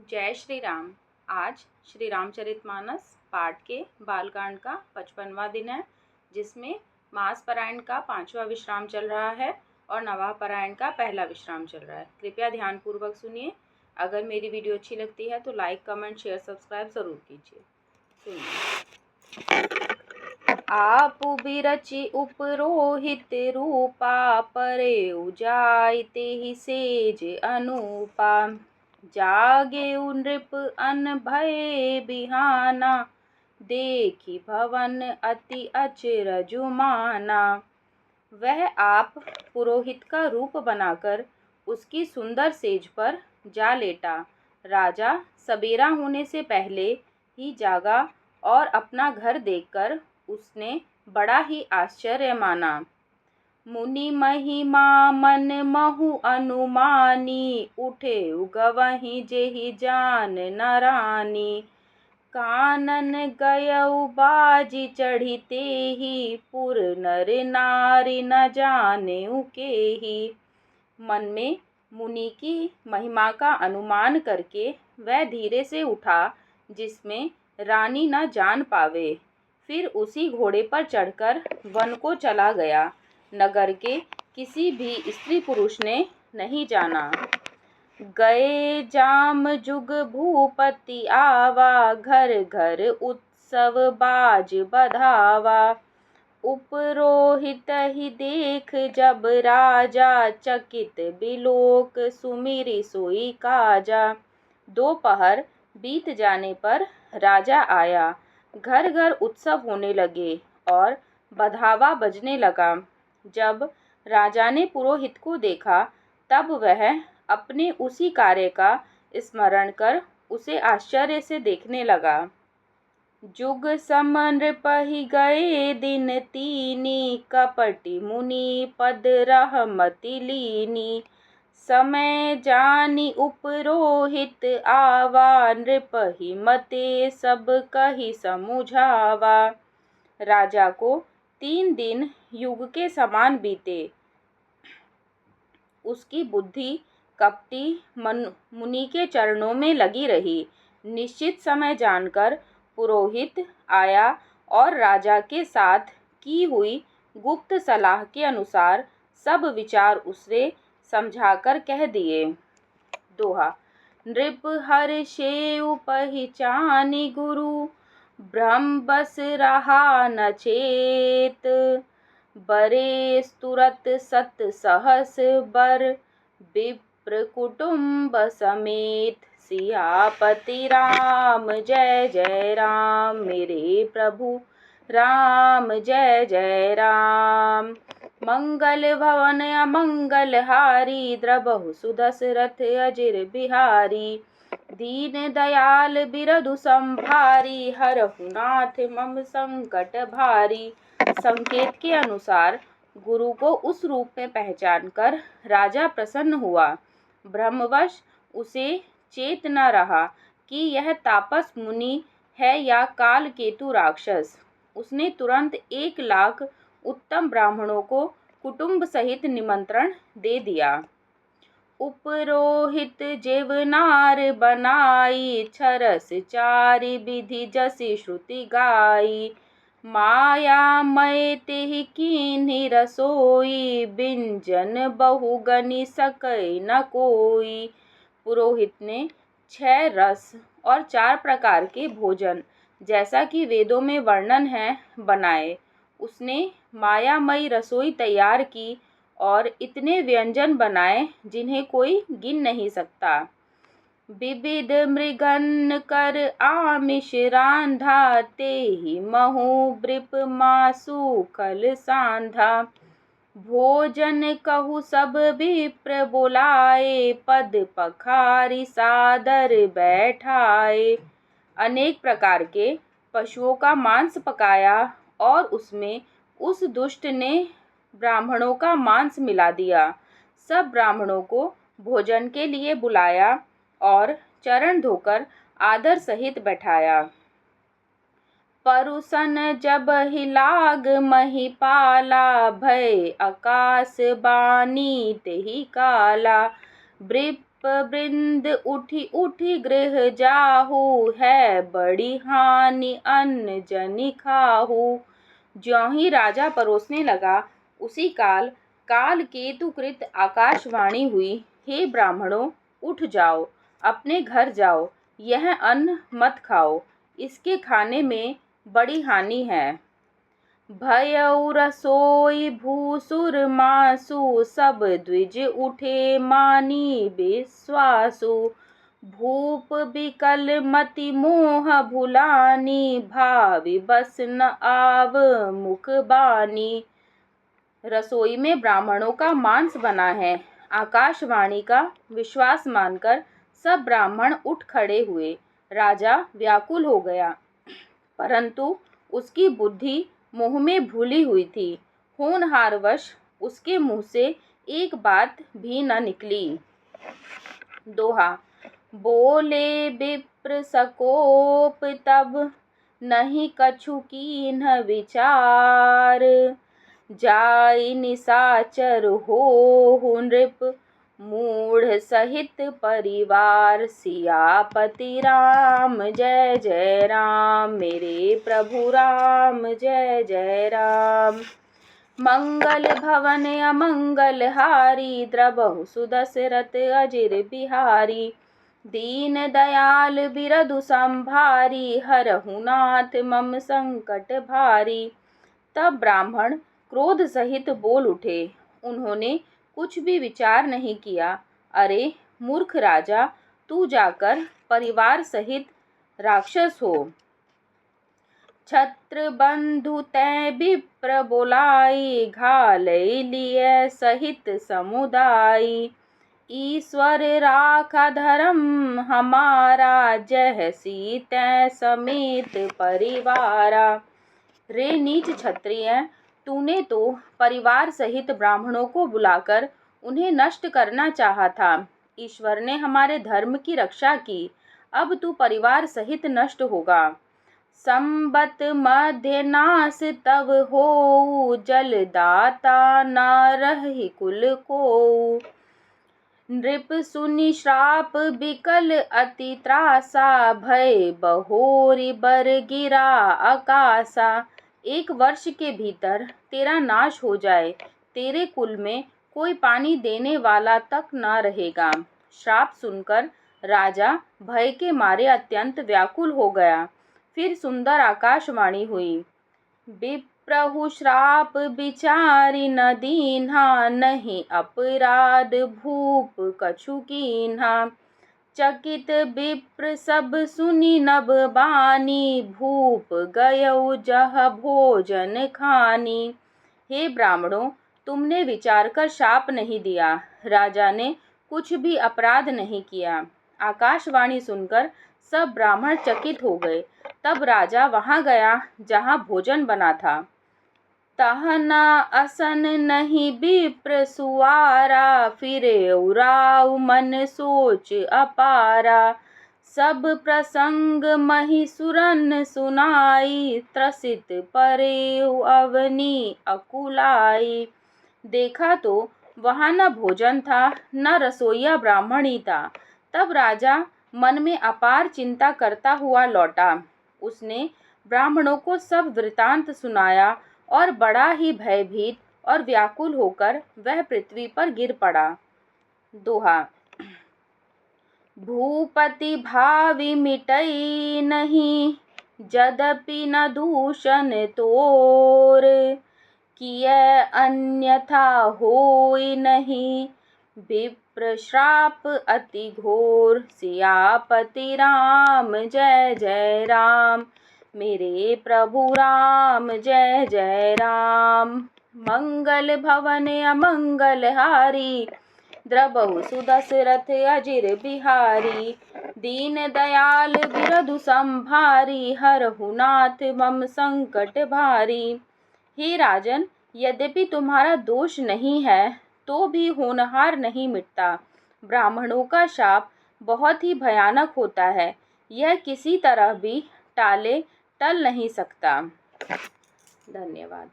जय श्री राम। आज श्री रामचरितमानस पाठ के बालकांड का 55वां दिन है, जिसमें मास पारायण का 5वां विश्राम चल रहा है और नवाह पारायण का पहला विश्राम चल रहा है। कृपया ध्यानपूर्वक सुनिए। अगर मेरी वीडियो अच्छी लगती है तो लाइक, कमेंट, शेयर, सब्सक्राइब जरूर कीजिए। सुनिए। आप बिरचि उपरोहित रूपा, परे उजायते ही सेज अनुपा। जागे नृप अन भय बिहाना, देखी भवन अति अचरजु माना। वह आप पुरोहित का रूप बनाकर उसकी सुंदर सेज पर जा लेटा। राजा सबेरा होने से पहले ही जागा और अपना घर देखकर उसने बड़ा ही आश्चर्य माना। मुनि महिमा मन महु अनुमानी, उठे उगवहि जेहि जान न रानी। कानन गयउ बाजी चढ़िते ही, पुर नर नारी न जाने केही। मन में मुनि की महिमा का अनुमान करके वह धीरे से उठा, जिसमें रानी न जान पावे। फिर उसी घोड़े पर चढ़कर वन को चला गया। नगर के किसी भी स्त्री पुरुष ने नहीं जाना। गए जाम जुग भूपति आवा, घर घर उत्सव बाज बधावा। उपरोहित ही देख जब राजा, चकित बिलोक सुमिरि सोई काजा। दोपहर बीत जाने पर राजा आया। घर घर उत्सव होने लगे और बधावा बजने लगा। जब राजा ने पुरोहित को देखा, तब वह अपने उसी कार्य का स्मरण कर उसे आश्चर्य से देखने लगा। जुग सम नृपहि गए दिन तीनी, कपटी मुनि पद रहमति लीनी। समय जानी उपरोहित आवा, नृपहि मते सब कहि समुझावा। राजा को 3 दिन युग के समान बीते। उसकी बुद्धि कपटी मुनि के चरणों में लगी रही। निश्चित समय जानकर पुरोहित आया और राजा के साथ की हुई गुप्त सलाह के अनुसार सब विचार उसे समझाकर कह दिए। दोहा। नृप हर्षेउ पहिचानि गुरु, ब्रह्म बस रहा न चेत। बरे तुरत सत सहस बर, विप्र कुटुम्ब समेत। सियापति राम जय जय राम, मेरे प्रभु राम जय जय राम। मंगल भवन अमंगल हारी, द्रबहु सुदशरथ अजिर बिहारी। दीन दयाल बिरधु संभारी, हरहु नाथ मम संकट भारी। संकेत के अनुसार गुरु को उस रूप में पहचानकर राजा प्रसन्न हुआ। ब्रह्मवश उसे चेत न रहा कि यह तापस मुनि है या काल केतु राक्षस। उसने तुरंत 1 लाख उत्तम ब्राह्मणों को कुटुंब सहित निमंत्रण दे दिया। उपरोहित जेवनार बनाई, छरस चारि विधि जसि श्रुति गाई। माया मय तेहि कीन्ही रसोई, बिंजन बहु गनि सकै न कोई। पुरोहित ने 6 रस और 4 प्रकार के भोजन, जैसा कि वेदों में वर्णन है, बनाए। उसने मायामयी रसोई तैयार की और इतने व्यंजन बनाए जिन्हें कोई गिन नहीं सकता। विविध मृगन कर आमिष रांधा, तेहि महु वृप मासु खल सांधा। भोजन कहु सब विप्र बोलाए, पद पखारी सादर बैठाए। अनेक प्रकार के पशुओं का मांस पकाया और उसमें उस दुष्ट ने ब्राह्मणों का मांस मिला दिया। सब ब्राह्मणों को भोजन के लिए बुलाया और चरण धोकर आदर सहित बैठाया। परुसन जब ही लाग महिपाला, भय आकाश बानी तेहि काला। वृंद उठी उठी गृह जाहू, है बड़ी हानि अन्न जनि खाहू। ज्यों ही राजा परोसने लगा, उसी काल काल केतु कृत आकाशवाणी हुई, हे ब्राह्मणों, उठ जाओ, अपने घर जाओ, यह अन्न मत खाओ, इसके खाने में बड़ी हानि है। भयउ रसोई भूसुर मासु, सब द्विज उठे मानी विश्वासु। भूप बिकल मति मोह भुलानी, भावि बस न आव मुख बानी। रसोई में ब्राह्मणों का मांस बना है। आकाशवाणी का विश्वास मानकर सब ब्राह्मण उठ खड़े हुए। राजा व्याकुल हो गया, परंतु उसकी बुद्धि मोह में भूली हुई थी। होनहारवश उसके मुंह से एक बात भी न निकली। दोहा। बोले विप्र सकोप तब, नहीं कछु कीन्ह विचार। जाई निशाचर होहु नृप, मूढ़ सहित परिवार। सियापति राम जय जय राम, मेरे प्रभु राम जय जय राम। मंगल भवन अमंगल हारी, द्रबहु सुदशरथ अजिर बिहारी। दीन दयाल बिरधु संभारी, हरहु नाथ मम संकट भारी। तब ब्राह्मण क्रोध सहित बोल उठे। उन्होंने कुछ भी विचार नहीं किया। अरे मूर्ख राजा, तू जाकर परिवार सहित राक्षस हो। छत्र बंधु तै विप्र बोलाई, घालई लिय सहित समुदायी। ईश्वर राखा धर्म हमारा, जहसी तै समेत परिवारा। रे नीच क्षत्रिय, तूने तो परिवार सहित ब्राह्मणों को बुलाकर उन्हें नष्ट करना चाहा था। ईश्वर ने हमारे धर्म की रक्षा की, अब तू परिवार सहित नष्ट होगा। संबत मध्य नाश तब होऊ, जलदाता न रहि कुल कोऊ। नृप सुनि श्राप बिकल अति त्रासा, भय बहोरी बर गिरा आकाशा। 1 वर्ष के भीतर तेरा नाश हो जाए, तेरे कुल में कोई पानी देने वाला तक न रहेगा। श्राप सुनकर राजा भय के मारे अत्यंत व्याकुल हो गया। फिर सुंदर आकाशवाणी हुई, विप्रहु श्राप विचारि न दीन्हा, नहीं अपराध भूप कछु कीन्हा। चकित विप्र सब सुनि नभ बानी, भूप गयउ जह भोजन खानी। हे ब्राह्मणों, तुमने विचार कर शाप नहीं दिया, राजा ने कुछ भी अपराध नहीं किया। आकाशवाणी सुनकर सब ब्राह्मण चकित हो गए। तब राजा वहां गया जहां भोजन बना था। तहना असन नहीं विप्र सुवारा, फिरे उराव मन सोच अपारा। सब प्रसंग महिसुरन सुनाई, त्रसित परेउ अवनी अकुलाई। देखा तो वहां न भोजन था, न रसोइया ब्राह्मण ही था। तब राजा मन में अपार चिंता करता हुआ लौटा। उसने ब्राह्मणों को सब वृतांत सुनाया और बड़ा ही भयभीत और व्याकुल होकर वह पृथ्वी पर गिर पड़ा। दोहा। भूपति भावि मिटई नहीं, यद्यपि न दूषण तोर। किय अन्यथा होई नहीं, विप्र श्राप अति घोर। सियापति राम जय जय राम, मेरे प्रभु राम जय जय राम। मंगल भवन अमंगल हारी, द्रबहु सुदशरथ अजिर बिहारी। दीन दयाल बिरधु संभारी, हरहु नाथ मम संकट भारी। हे राजन, यद्यपि तुम्हारा दोष नहीं है, तो भी होनहार नहीं मिटता। ब्राह्मणों का शाप बहुत ही भयानक होता है, यह किसी तरह भी टल नहीं सकता। धन्यवाद।